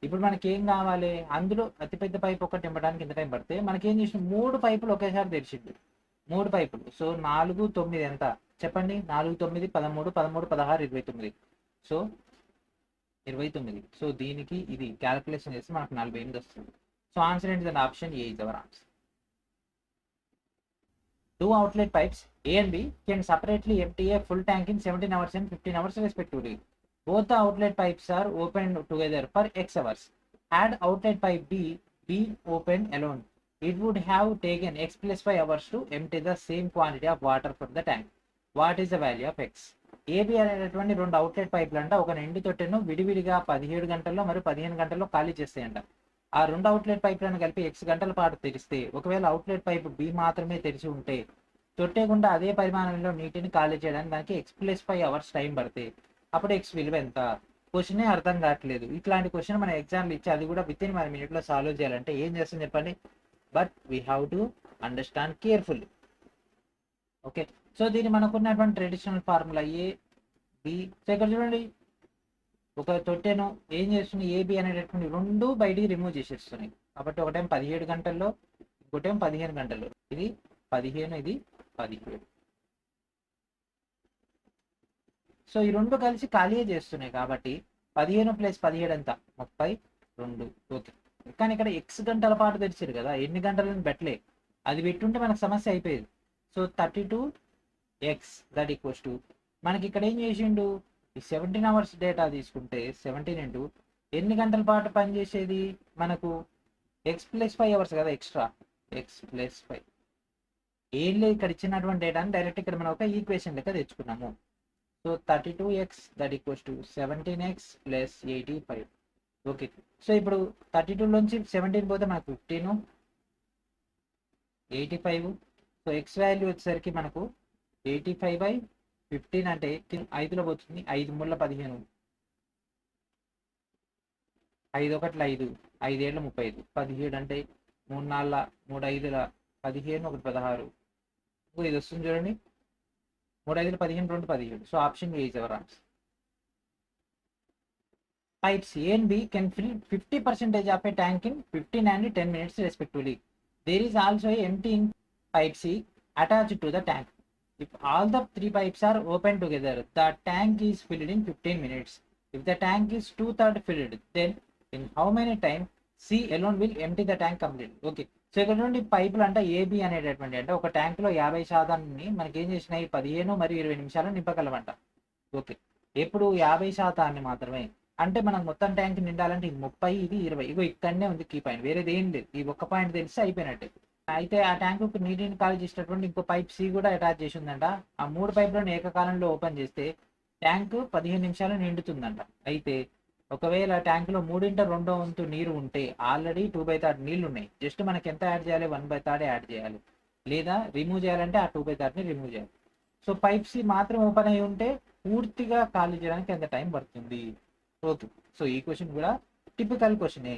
ఇప్పుడు మనకి ఏం కావాలి? అందులో అతిపెద్ద పైపు ఒకటి నింపడానికి ఎంత టైం పడితే మనకేం చేసిన 3 పైపులు ఒకేసారి తెరిచింది. 3 పైపులు. సో 4 9 ఎంత చెప్పండి? 4 9 13 13 16 29. సో 29. సో దీనికి ఇది క్యాలిక్యులేషన్ చేస్తే మనకు 48 వస్తుంది. సో ఆన్సర్ ఏంటి? Option A is our answer. 2 outlet pipes A and B can separately empty a full tank in 17 hours and 15 hours respectively. Both the outlet pipes are opened together for X hours. Had outlet pipe B been opened alone, it would have taken X plus 5 hours to empty the same quantity of water from the tank. What is the value of X? AB అనేటువంటి 2 అవుట్లెట్ పైపులు అంట ఒక నిండి తొట్టెను విడివిడిగా 17 గంటల్లో మరియు 15 గంటల్లో ఖాళీ చేస్తాయంట. ఆ 2 అవుట్లెట్ పైపులను కలిపి X గంటల పాటు తెరిస్తే, ఒకవేళ అవుట్లెట్ పైపు B మాత్రమే తెరిచి ఉంటే తొట్టె గుండా అదే పరిమాణంలో నీటిని ఖాళీ చేయడానికి దానికి X plus 5 hours టైం పడితే అప్పుడు X విలువ ఎంత? క్వశ్చనే అర్థం కావట్లేదు. ఇట్లాంటి క్వశ్చన్ మన ఎగ్జామ్లు ఇచ్చి అది కూడా విత్ ఇన్ 1 minute సాల్వ్ చేయాలంటే ఏం చేస్తాం చెప్పండి? But we have to understand carefully. Okay, so దీన్ని మనకున్నటువంటి traditional formula A B. So ఇక్కడ చూడండి, ఒక తొట్టెను ఏం చేస్తుంది? ఏబి అనేటటువంటి 2 బయటికి రిమూవ్ చేసేస్తున్నాయి. కాబట్టి ఒకటేం 17 గంటల్లో, ఇంకోటేం 15 గంటల్లో. ఇది 15, ఇది 17. సో ఈ 2 కలిసి ఖాళీ చేస్తున్నాయి కాబట్టి 15 + 17 ఎంత? 32. ఓకే, కానీ ఇక్కడ X గంటల పాటు తెరిచారు కదా, ఎన్ని గంటలను పెట్టలే. అది పెట్టుంటే మనకు సమస్య అయిపోయేది. So 32x that equals to మనకి ఇక్కడ ఏం చేసిండు? ఈ 17 hours డేటా తీసుకుంటే 17 ఇంటూ ఎన్ని గంటల పాటు పనిచేసేది మనకు? X plus 5 hours కదా ఎక్స్ట్రా. X plus 5 ఏం లేదు, ఇక్కడ ఇచ్చినటువంటి డేటాని డైరెక్ట్ ఇక్కడ మనం ఒక ఈక్వేషన్ లెక్క తెచ్చుకున్నాము. So 32x that equals to 17x + 85. Okay. So ఇప్పుడు 32 నుంచి 17 పోతే మనకు 15, 85. సో ఎక్స్ వాల్యూ వచ్చేసరికి మనకు 85/15 అంటే 5లో పోతుంది. 5 3 15, 5 1 5, 5 7 35, 17 అంటే 3 4 3 5 15, 1 16. ఇది వస్తుంది చూడండి, 3 5 15, 2 17. So option A is our answer. Pipes A and B can fill 50% of a tank in 15 and 10 minutes respectively. There is also a empty in pipe C attached to the tank. If all the three pipes are open together, the tank is filled in 15 minutes. If the tank is 2/3 filled, then in how many time C alone will empty the tank completely? Okay. So ఇక్కడ నుండి పైపులు అంటే ఏబి అనేటటువంటి అంటే ఒక ట్యాంకులో 50% మనకి ఏం చేసినాయి 15 మరియు 20 నిమిషాలు నింపగలమంట. ఓకే. ఎప్పుడు 50% మాత్రమే. అంటే మనకు మొత్తం ట్యాంక్ నిండాలంటే ఇది 30, ఇది 20. ఇగో ఇక్కడనే ఉంది కీ పాయింట్, వేరేది ఏం లేదు. ఈ ఒక్క పాయింట్ తెలిస్తే అయిపోయినట్టే. అయితే ఆ ట్యాంకు నీటిని ఖాళీ చేసేటటువంటి ఇంకో పైప్ సి కూడా అటాచ్ చేసి ఉందంట. ఆ 3 పైపులను ఏకకాలంలో ఓపెన్ చేస్తే ట్యాంకు 15 నిమిషాలు నిండుతుందంట. అయితే ఒకవేళ ట్యాంకులో 3/2 వంతు నీరు ఉంటే ఆల్రెడీ 2/3 నీళ్లు ఉన్నాయి. జస్ట్ మనకి ఎంత యాడ్ చేయాలి, 1/3 యాడ్ చేయాలి. లేదా రిమూవ్ చేయాలంటే ఆ 2/3ని రిమూవ్ చేయాలి. సో పైప్ సి మాత్రం ఓపెన్ అయి ఉంటే పూర్తిగా ఖాళీ చేయడానికి ఎంత టైం పడుతుంది? ఓకే. సో ఈ క్వశ్చన్ కూడా టిపికల్ క్వశ్చనే.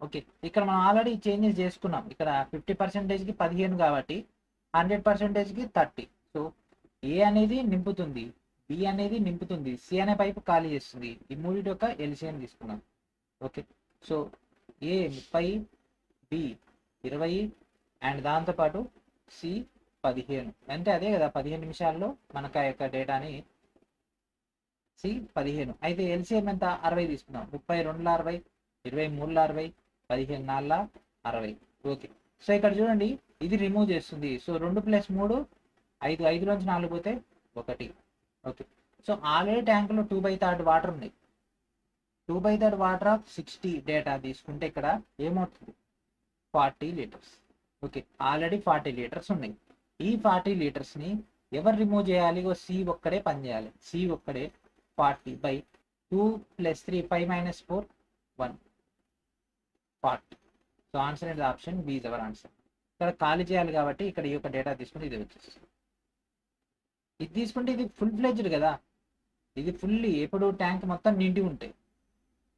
ఓకే. ఇక్కడ మనం ఆల్రెడీ చేంజెస్ చేసుకున్నాం. ఇక్కడ 50%కి 15 కాబట్టి 100%కి 30. సో ఏ అనేది నింపుతుంది, బి అనేది నింపుతుంది, సి అనే పైపు ఖాళీ చేస్తుంది. ఈ మూడింటి యొక్క ఎల్సిఎం తీసుకున్నాం. Okay. So A 30, B 20 and దాంతోపాటు సి 15. అంటే అదే కదా 15 నిమిషాల్లో మనకు ఆ యొక్క డేటాని సి 15. అయితే ఎల్సిఎం ఎంత 60 తీసుకుందాం. 32 60, 23 60, 15 60. ఓకే. సో ఇక్కడ చూడండి ఇది రిమూవ్ చేస్తుంది. సో 2 + 3 5, 5లోంచి 4 పోతే 1. ఓకే. సో ఆల్రెడీ ట్యాంకులో 2/3 వాటర్ ఉంది. 2/3 వాటర్ ఆఫ్ 60 డేటా తీసుకుంటే ఇక్కడ ఏమవుతుంది 40 లీటర్స్. ఓకే. ఆల్రెడీ 40 లీటర్స్ ఉన్నాయి. ఈ 40 లీటర్స్ని ఎవరు రిమూవ్ చేయాలి? సి ఒక్కడే పని చేయాలి. సి ఒక్కడే 40/2 + 3 5 - 4 1 40. సో ఆన్సర్ అనేది option B is our answer. ఇక్కడ ఖాళీ చేయాలి కాబట్టి ఇక్కడ ఈ యొక్క డేటా తీసుకుంటే ఇది వచ్చేస్తుంది. ఇది తీసుకుంటే ఇది ఫుల్ ఫ్లెడ్జ్డ్ కదా, ఇది ఫుల్లీ ఎప్పుడు ట్యాంక్ మొత్తం నిండి ఉంటాయి.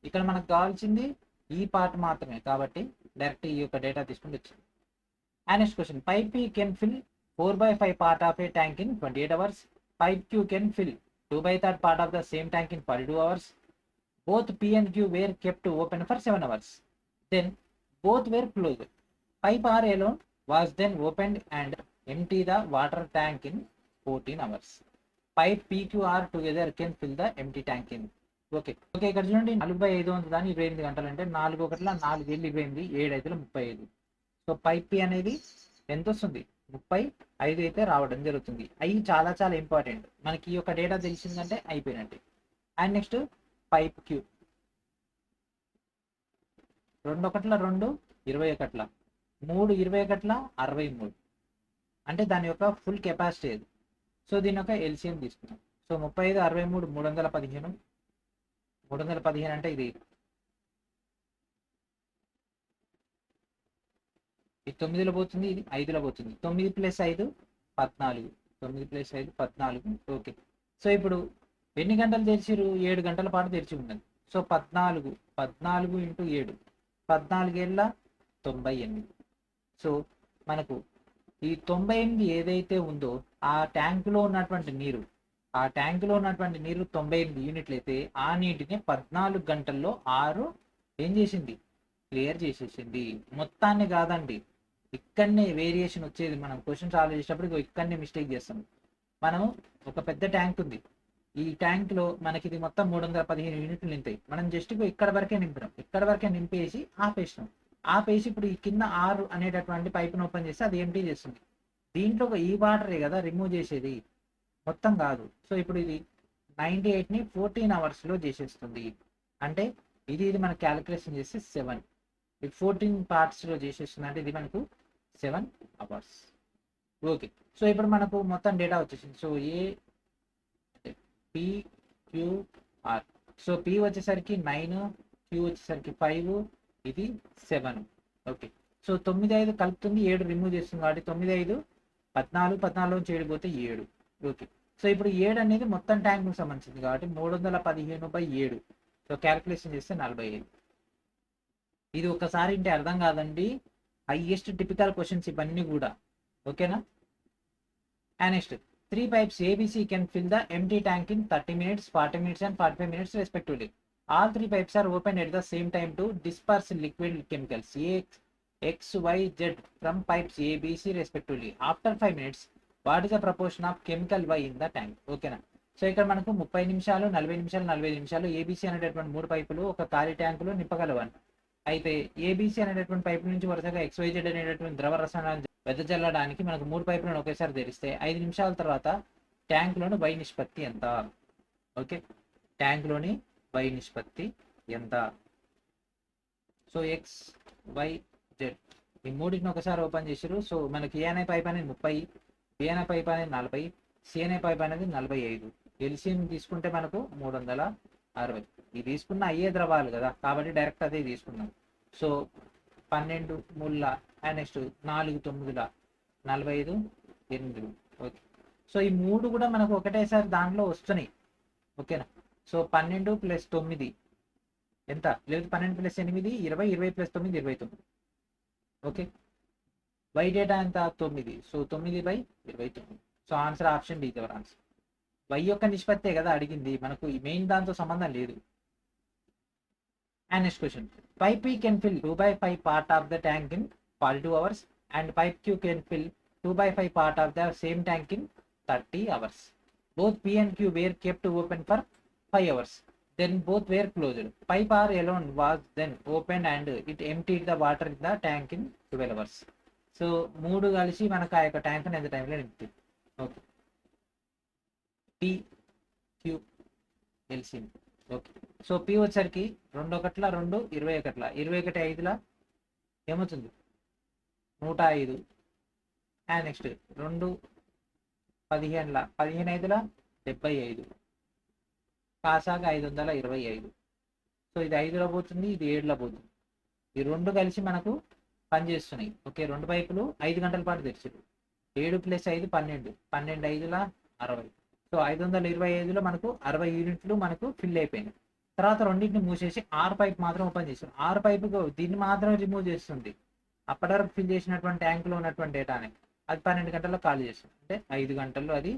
ఇక్కడ మనకు కావాల్సింది ఈ పార్ట్ మాత్రమే కాబట్టి డైరెక్ట్ ఈ యొక్క డేటా తీసుకుంటే వచ్చింది. Next question, pipe P can fill 4/5 part of a tank in 28 hours. Pipe Q can fill 2/3 part of the same tank in 42 hours. Both P and Q were kept open for 7 hours. Then both were closed. Pipe R alone was then opened and empty the water tank in 14 hours. Pipe PQR together can fill the empty tank in. Okay. ఇక్కడ చూడండి 4/5 వంతు దాన్ని 28 గంటలు అంటే 4 1 4 7 28, 7 5 35. సో పైప్ పి అనేది ఎంత వస్తుంది 35 అయితే రావడం జరుగుతుంది. అవి చాలా చాలా ఇంపార్టెంట్. మనకి ఈ యొక్క డేటా తెలిసిందంటే అయిపోయినట్టే. అండ్ నెక్స్ట్ పైప్ క్యూ 2 1 2 21, 3 21 63 అంటే దాని యొక్క ఫుల్ కెపాసిటీ అది. సో దీని యొక్క ఎల్సిఎం తీసుకున్నాం. సో 35 63 315. 315 అంటే ఇది 9లో పోతుంది, ఇది 5లో పోతుంది. 9 + 5 14. 9 + 5 14. ఓకే. సో ఇప్పుడు ఎన్ని గంటలు తెరిచిరు? 7 గంటల పాటు తెరిచి ఉన్నది. సో 14 × 7 14 ఏళ్ళ 98. సో మనకు ఈ 98 ఏదైతే ఉందో ఆ ట్యాంకులో ఉన్నటువంటి నీరు 98 యూనిట్లు అయితే ఆ నీటిని 14 గంటల్లో 6 ఏం చేసింది? క్లియర్ చేసేసింది. మొత్తాన్ని కాదండి, ఇక్కడనే వేరియేషన్ వచ్చేది. మనం క్వశ్చన్ సాల్వ్ చేసేటప్పుడు ఇక్కడనే మిస్టేక్ చేస్తాం. మనం ఒక పెద్ద ట్యాంక్ ఉంది, ఈ ట్యాంక్ లో మనకి ఇది మొత్తం 315 యూనిట్లు నింపాయి. మనం జస్ట్ ఇక్కడ వరకే నింపినాం, ఇక్కడ వరకే నింపేసి ఆపేసినాం. ఆపేసి ఇప్పుడు ఈ కింద 6 అనేటటువంటి పైప్ను ఓపెన్ చేస్తే అది ఎంటీ చేస్తుంది. దీంట్లో ఈ వాటరే కదా రిమూవ్ చేసేది, మొత్తం కాదు. సో ఇప్పుడు ఇది 98ని 14 అవర్స్లో చేసేస్తుంది. అంటే ఇది మనం క్యాలిక్యులేషన్ చేస్తే 7, 14 పార్ట్స్లో చేసేస్తుంది. అంటే ఇది మనకు 7 అవర్స్. ఓకే. సో ఇప్పుడు మనకు మొత్తం డేటా వచ్చేసింది. సో ఏ PQR సో పి వచ్చేసరికి 9, క్యూ వచ్చేసరికి 5, ఇది 7. ఓకే, సో 9, 5 కలుపుతుంది, 7 రిమూవ్ చేస్తుంది కాబట్టి 9, 5 14, 14 నుంచి 7 పోతే 7. ఓకే, సో ఇప్పుడు 7 అనేది మొత్తం ట్యాంక్కి సంబంధించింది కాబట్టి 315/7. సో క్యాలిక్యులేషన్ చేస్తే 45. ఇది ఒకసారి ఇంటే అర్థం కాదండి, హైయెస్ట్ టిపికల్ క్వశ్చన్స్ ఇవన్నీ కూడా. ఓకేనా. And next 3 pipes ABC can fill the empty tank in 30 minutes, 40 minutes and 45 minutes respectively. All 3 pipes are opened at the same time to disperse liquid chemicals X, Y, Z from pipes A, B, C respectively. After 5 minutes, what is the proportion of chemical Y in the tank? ఓకేనా. సో ఇక్కడ మనకు 30 నిమిషాలు, 40 నిమిషాలు, 45 నిమిషాలు ఏబీసీ అనేటటువంటి 3 పైపులు ఒక ఖాళీ ట్యాంకులో నింపగలవని. అయితే ఏబీసీ అనేటటువంటి పైపు నుంచి వరుసగా XYZ అనేటటువంటి ద్రవ రసాయనాలను వెదజల్లడానికి మనకు 3 పైపులను ఒకేసారి తెరిస్తే 5 నిమిషాల తర్వాత ట్యాంక్లోని వై నిష్పత్తి ఎంత? ఓకే, ట్యాంక్లోని వై నిష్పత్తి ఎంత? సో ఎక్స్, వై, జెడ్ ఈ మూడింటిని ఒకసారి ఓపెన్ చేసారు. సో మనకి ఏ అనే పైప్ అనేది 30, బి అనే పైప్ అనేది 40, సి అనే పైప్ అనేది 45. ఎల్సిఎం తీసుకుంటే మనకు 360. ఇది తీసుకున్న అయ్యే ద్రవాలు కదా కాబట్టి డైరెక్ట్ అదే తీసుకున్నాం. సో 12 ముళ్ళ అండ్ నెక్స్ట్ 4 9 45 8. ఓకే, సో ఈ 3 కూడా మనకు ఒకటేసారి దాంట్లో వస్తున్నాయి. ఓకేనా. సో 12 + 9 ఎంత? లేదు 12 + 8 20, 20 + 9 29. ఓకే, వై డేటా ఎంత? 9. So 9/29. So answer option B your answer. Y యొక్క నిష్పత్తే కదా అడిగింది, మనకు మెయిన్ దాంతో సంబంధం లేదు. And next question. Pipe P can fill 2/5 part of the tank in 42 hours and pipe Q can fill 2/5 part of the same tank in 30 hours. Both P and Q were kept open for 5 hours. Then both were closed. Pipe R alone was then opened and it emptied the water in the tank in 12 hours. So 3 కలిసి మనకు ఆ యొక్క ట్యాంక్ ఎంత టైంలో నింపుతుంది. Okay, P, Q, LCM. Okay, so P వచ్చరికి 2 1 2 21 21 5 ఏమవుతుంది 105. And next 2 15 15 5 75 కాసాగా 525. సో ఇది 5లో పోతుంది, ఇది 7లో పోతుంది. ఈ 2 కలిసి మనకు పనిచేస్తున్నాయి. ఓకే, 2 పైపులు 5 గంటల పాటు తెరిచారు. 7 + 5 12, 12 5 60. సో 525లో మనకు 60 యూనిట్లు మనకు ఫిల్ అయిపోయినాయి. తర్వాత రెండింటిని మూసేసి 6 పైప్ మాత్రం ఓపెన్ చేసాం. 6 పైపు దీన్ని మాత్రం రిమూవ్ చేస్తుంది. అప్పటి వరకు ఫిల్ చేసినటువంటి ట్యాంకులో ఉన్నటువంటి డేటాని అది 12 గంటల్లో ఖాళీ చేస్తుంది. అంటే 5 గంటల్లో అది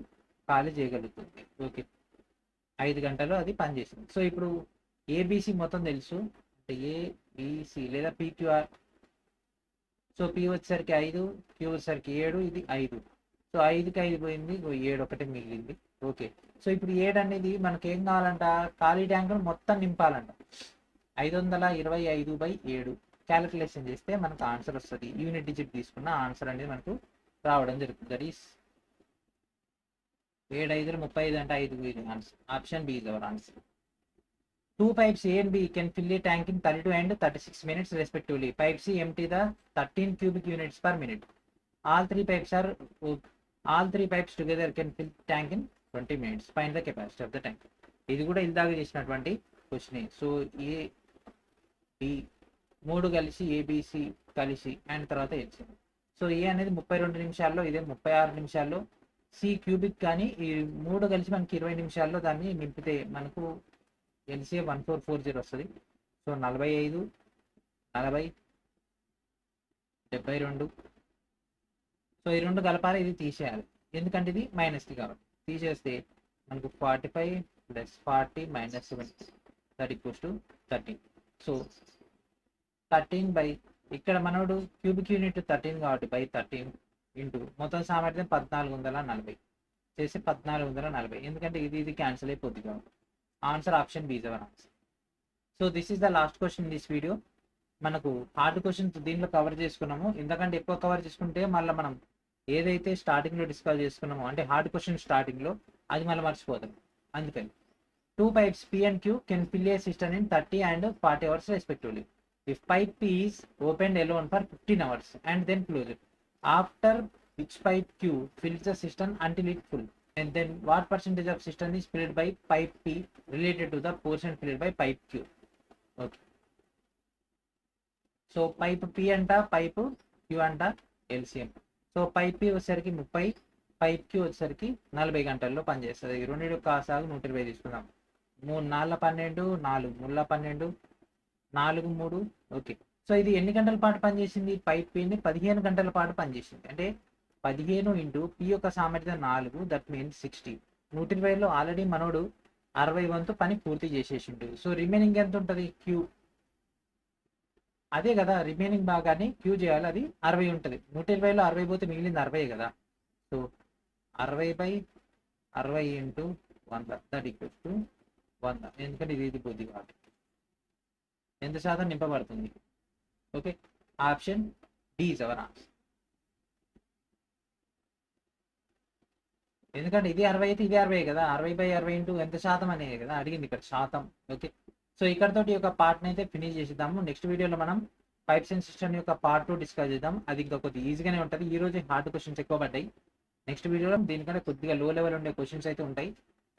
ఖాళీ చేయగలుగుతుంది. ఓకే, 5 గంటల్లో అది పనిచేస్తుంది. సో ఇప్పుడు ఏబిసి మొత్తం తెలుసు, అంటే ఏబిసి లేదా పిక్యూఆర్. సో పి వచ్చేసరికి 5, క్యూ వచ్చేసరికి 7, ఇది 5. సో 5కి 5 పోయింది, 7 ఒకటి మిగిలింది. ఓకే, సో ఇప్పుడు 7 అనేది మనకి ఏం కావాలంట? ఖాళీ ట్యాంకును మొత్తం నింపాలంట. 525/7 క్యాలిక్యులేషన్ చేస్తే మనకు ఆన్సర్ వస్తుంది. యూనిట్ డిజిట్ తీసుకున్న ఆన్సర్ అనేది మనకు రావడం జరుగుతుంది. దట్ ఈస్ 7 5 35 అంటే 5 answer. Option B is our answer. 2 pipes A and B can fill a tank in 32 and 36 minutes respectively. Pipe C empty the 13 cubic units per minute. All three pipes together can fill tank in 20 minutes. Find the capacity of the tank. ఇది కూడా ఇందాక చేసినటువంటి క్వశ్చన్. సో ఏ బి 3 కలిసి ఏబిసి కలిసి అండ్ తర్వాత ఎల్సి. సో ఏ అనేది 32 నిమిషాల్లో, ఇదే 36 నిమిషాల్లో. సి క్యూబిక్ కానీ ఈ 3 కలిసి మనకి 20 నిమిషాల్లో దాన్ని నింపితే మనకు ఎల్సిఏ 1440 వస్తుంది. సో 45 40 72. సో ఈ 2 కలపాలి, ఇది తీసేయాలి ఎందుకంటే ఇది మైనస్ది కాబట్టి. తీసేస్తే మనకు 45 + 40 - 70 దట్ ఈక్వల్స్ టు 13. సో 13 ఇక్కడ మనోడు క్యూబిక్ యూనిట్ 13 కాబట్టి 13 ఇంటూ మొత్తం సామర్థ్యం 1440 చేసి 1440. ఎందుకంటే ఇది క్యాన్సిల్ అయిపోద్ది కాబట్టి answer option B is our answer. So this is the last question in this video. మనకు హార్డ్ క్వశ్చన్స్ దీంట్లో కవర్ చేసుకున్నాము. ఎందుకంటే ఎక్కువ కవర్ చేసుకుంటే మళ్ళీ మనం ఏదైతే స్టార్టింగ్లో డిస్కస్ చేసుకున్నామో అంటే హార్డ్ క్వశ్చన్ స్టార్టింగ్లో అది మళ్ళీ మర్చిపోతాం. అందుకని 2 pipes P and Q can fill a cistern in 30 and 40 hours respectively. If pipe P is opened alone for 15 hours and then closed, after which pipe Q fills the cistern until it full, and then what percentage of system is filled by pipe P related to the portion filled by pipe Q. Okay. So pipe P అంట, పైప్ Q అంట, LCM. సో పైప్ P వచ్చేసరికి 30, పైప్ Q వచ్చేసరికి 40 గంటల్లో పనిచేస్తుంది. ఈ రెండు కాసాగు 120 తీసుకుందాం. 3 4 12, 4 3 12, 4 3. ఓకే. సో ఇది ఎన్ని గంటల పాటు పనిచేసింది? పైప్ Pని 15 గంటల పాటు పనిచేసింది. అంటే 15 ఇంటూ P యొక్క సామర్థ్యం 4, దట్ మీన్స్ 60. 120లో ఆల్రెడీ మనోడు 60 వంతు పని పూర్తి చేసేసిండు. సో రిమైనింగ్ ఎంత ఉంటుంది? Q. అదే కదా, రిమైనింగ్ భాగాన్ని Q చేయాలి, అది 60 ఉంటుంది. 120లో 60 పోతే మిగిలింది 60 కదా. So 60/60 into 100, that equals to 100. ఎందుకంటే ఇది పోద్ది కాబట్టి ఎంత శాతం నింపబడుతుంది? Okay, option D is our answer. ఎందుకంటే ఇది 60 అయితే ఇది 60 కదా. 60/60 ఇంటూ ఎంత శాతం అనేది కదా అడిగింది ఇక్కడ, శాతం. ఓకే, సో ఇక్కడతోటి యొక్క పార్ట్ని అయితే ఫినిష్ చేసేద్దాము. నెక్స్ట్ వీడియోలో మనం పైప్స్ అండ్ సిస్టమ్ యొక్క పార్ట్ 2 డిస్కస్ చేద్దాం. అది ఇంకా కొద్దిగా ఈజీగానే ఉంటుంది. ఈ రోజు హార్డ్ క్వశ్చన్స్ ఎక్కువ పడ్డాయి. నెక్స్ట్ వీడియోలో దీనికంటే కొద్దిగా లో లెవెల్ ఉండే క్వశ్చన్స్ అయితే ఉంటాయి.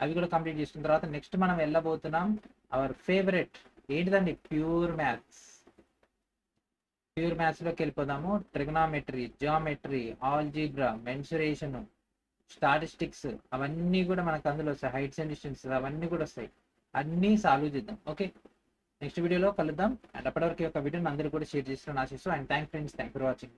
అవి కూడా కంప్లీట్ చేసుకున్న తర్వాత నెక్స్ట్ మనం వెళ్ళబోతున్నాం అవర్ ఫేవరెట్ ఏంటిదండి, ప్యూర్ మ్యాథ్స్. ప్యూర్ మ్యాథ్స్లోకి వెళ్ళిపోదాము. Trigonometry, geometry, algebra, mensuration, statistics అవన్నీ కూడా మనకు అందులో వస్తాయి. హైట్స్ అండ్ డిస్టెన్స్ అవన్నీ కూడా వస్తాయి. అన్నీ సాల్వ్ చేద్దాం. ఓకే, నెక్స్ట్ వీడియోలో కలుద్దాం. అండ్ అప్పటివరకు యొక్క వీడియోని అందరూ కూడా షేర్ చేస్తారని ఆశిస్తూ. And thank for watching.